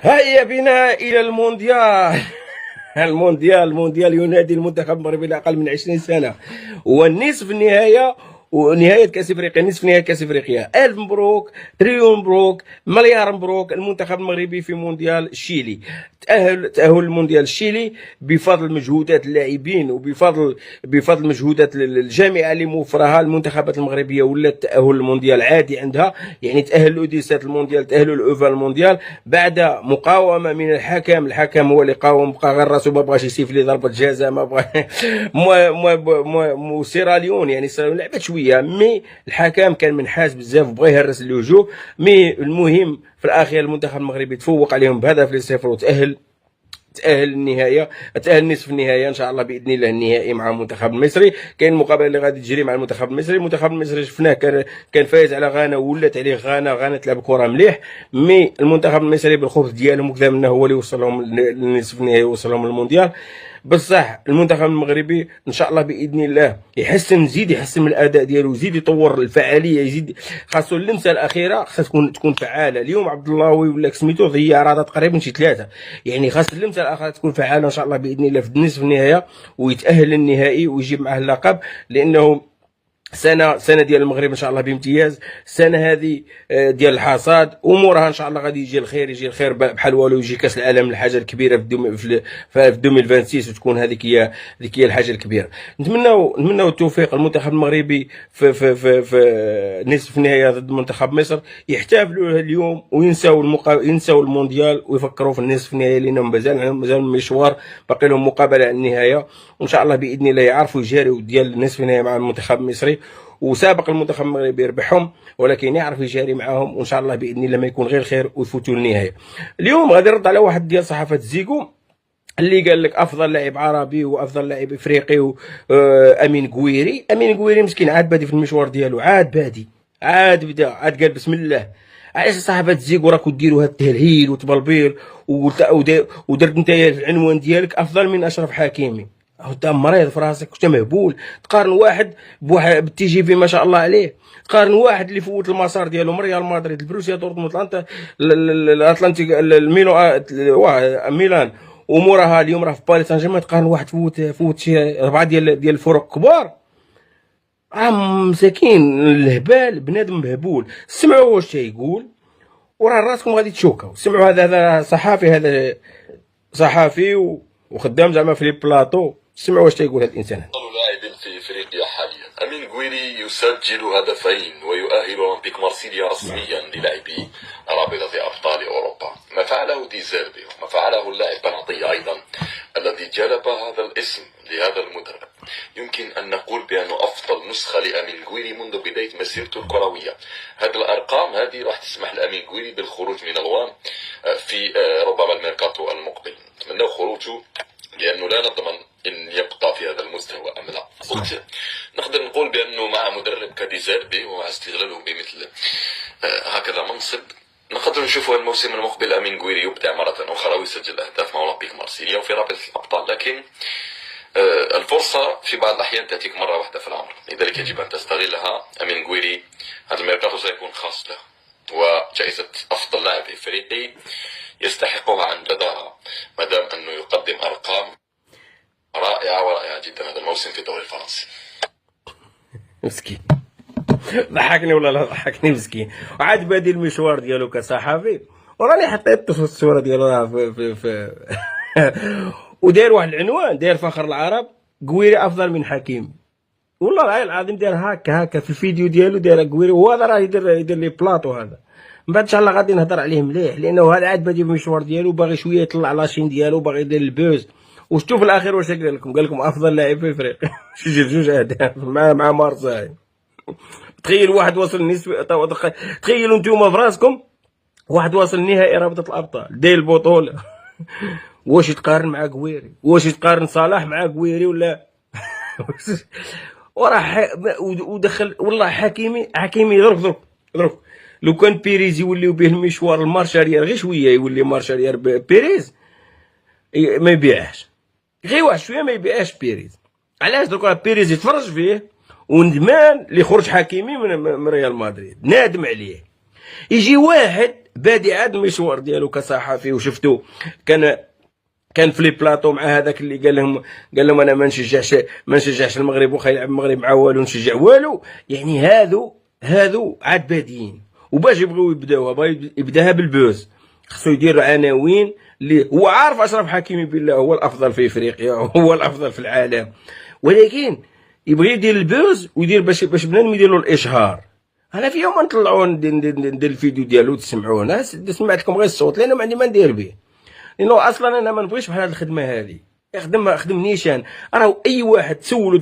هيا بنا إلى المونديال. المونديال ينادي المنتخب المغربي لأقل من 20 سنة، والنصف النهاية ونهاية كأس إفريقيا، نصف نهاية كأس إفريقيا. ألف مبروك، تريليون مبروك، مليار مبروك. المنتخب المغربي في مونديال الشيلي تأهل المونديال الشيلي بفضل مجهودات اللاعبين وبفضل مجهودات الجامعة اللي موفرها المنتخبات المغربية. ولات تأهل المونديال عادي عندها، يعني تأهل لأوديسات المونديال، تأهل الأوفا المونديال بعد مقاومة من الحكم. الحكم هو اللي قاوم، بقى غير راسو، ما بغاش يسيف لي ضربة جزاء، ما بغا سيراليون، يعني سيراليون لعبت شوية، مي الحكم كان منحاز بزاف، بغا يهرس الوجوه. مي المهم في الاخير المنتخب المغربي تفوق عليهم بهدف ل0 وتأهل النهايه، تأهل نصف النهايه ان شاء الله باذن الله. النهائي مع المنتخب المصري، كاين المقابله اللي غادي تجري مع المنتخب المصري. المنتخب المصري شفناه كان فايز على غانا، ولات عليه غانا تلعب كره مليح. مي المنتخب المصري بالخبث ديالهم وكذا منه هو اللي وصلهم لنصف النهائي ووصلهم للمونديال. بصح المنتخب المغربي ان شاء الله باذن الله يزيد يحسن من الاداء ديالو، يزيد يطور الفعاليه، يزيد. خاصو اللمسه الاخيره خاصها تكون فعاله. اليوم عبد اللهوي ولا سميتو ضيع راه تقريبا شي 3، يعني خاص اللمسه الاخيره تكون فعاله ان شاء الله باذن الله في نصف النهايه، ويتاهل للنهائي ويجيب معه اللقب. لانه سنه ديال المغرب ان شاء الله بامتياز. السنه هذه ديال الحصاد، امورها ان شاء الله غادي يجي الخير بحال والو. يجي كاس العالم الحاجه الكبيره في 2026، وتكون هذيك هي الحاجه الكبيره. نتمناو التوفيق المنتخب المغربي في نصف النهائي ضد منتخب مصر. يحتفلوا اليوم وينساو المونديال ويفكروا في النصف النهائي، لانهم مازال مشوار باقي لهم مقابله على النهايه. وان شاء الله باذن الله يعرفوا يجاريو ديال نصف النهائي مع المنتخب المصري. وسابق المنتخب المغربي يربحهم، ولكن يعرف يجاري معاهم، وان شاء الله باذن الله ما يكون غير خير ويفوتوا للنهايه. اليوم غادي نرد على واحد ديال صحافه زيكو اللي قال لك افضل لاعب عربي وافضل لاعب افريقي امين قويري. امين قويري مسكين عاد بادي في المشوار ديالو، عاد بدا، عاد قال بسم الله. علاش صحافه زيكو راكو ديروا هاد التهليل وتبلبيل ودرت نتايا العنوان ديالك افضل من اشرف حكيمي؟ انت مريض في راسك، انت مهبول. تقارن واحد بواحد تيجي في ما شاء الله عليه، تقارن واحد اللي فوت المسار ديالو من ريال مدريد، البروسيا دورتموند، الاتلانتيك، ميلان، وموراها اليوم راه في باريس سان جيرمان. تقارن واحد فوت شي 4 ديال الفرق كبار. مساكين الهبال، بنادم مهبول. سمعوا واش تيقول وراه راسكم غادي تشوكاو. سمعوا هذا صحافي وخدام زعما في لي بلاطو. سمعوا واش تيقول هذا الانسان. افضل لاعب في افريقيا حاليا امين قويري يسجل هدفين ويؤهل اولمبيك مارسيليا رسميا للاعبي رابطه ابطال اوروبا. ما فعله ديزيربي وما فعله اللاعب بنعطي ايضا الذي جلب هذا الاسم لهذا المدرب، يمكن ان نقول بانه افضل نسخه لامين قويري منذ بدايه مسيرته الكرويه. هذه الارقام هذه راح تسمح لامين قويري بالخروج من الوان في ربما الميركاتو المقبل. نتمنى خروجه لانه لا نضمن ان يبقى في هذا المستوى ام لا. قلت نقدر نقول بانه مع مدرب كديزيربي ومع استغلاله بمثل هكذا منصب نقدر نشوفوا الموسم المقبل امين قويري يبدع مره اخرى ويسجل اهداف مع اولمبيك مارسيليا وفي رابطه الابطال. لكن الفرصه في بعض الاحيان تاتيك مره واحده في العمر، لذلك يجب ان تستغلها. امين قويري هذا الميركاتو سيكون خاص له، وجائزه افضل لاعب افريقي يستحقها عن جدارة، ما دام انه يقدم ارقام رائعه جدا هذا الموسم في الدوري الفرنسي. مسكين ضحكني ولا لا ضحكني مسكين. وعاد بادي المشوار ديالو كصحافي، وراني حطيت في الصوره ديالو راه في وداير واحد العنوان، داير فخر العرب قويري افضل من حكيم. والله العظيم داير هكا في الفيديو ديالو، داير قويري. وهذا راه يدير لي بلاطو هذا. من بعد ان شاء الله غادي نهضر عليه مليح، لانه هذا عاد بادي بالمشوار ديالو، باغي شويه يطلع لاشين ديالو، باغي يدير البوز. وشتو في الاخير واش قال لكم افضل لاعب في افريقيا. جوج اهداف مع مارساي. تخيل واحد وصل نصف، تخيلوا نتوما في راسكم واحد واصل نهائي رابطه الابطال داير البطوله. واش يتقارن مع قويري؟ واش يتقارن صلاح مع قويري ولا؟ وراه ودخل والله حكيمي ضرب. لو كان بيريز يوليو به المشوار المارشاريير غير شويه، يولي مارشاريير بيريز ما يبيعهش غير واحد شويه، ما يبيعهش بيريز. علاش؟ دوكا بيريز يتفرج فيه وندمان اللي خرج حكيمي من ريال مدريد، نادم عليه. يجي واحد بادي عاد المشوار ديالو كصحفي، وشفتو كان في لي بلاطو مع هذاك اللي قال لهم انا ما نشجعش المغرب، واخا يلعب المغرب مع والو نشجع والو. يعني هادو عاد باديين، وباش يبغيو يبداوها بغا يبداها بالبوز، خصو يدير عناوين اللي هو عارف اشرف حكيمي بالله هو الافضل في افريقيا هو الافضل في العالم، ولكن يبغي يدير البوز ويدير باش بنادم يدير له الاشهار. انا في يوم نطلعوا ندير الفيديو ديالو تسمعوه، انا سمعت لكم غير الصوت لانه ما عندي ما ندير به، لانه اصلا انا ما نبغيش بحال هذه الخدمه هذه. خدم نيشان، راه اي واحد تسولو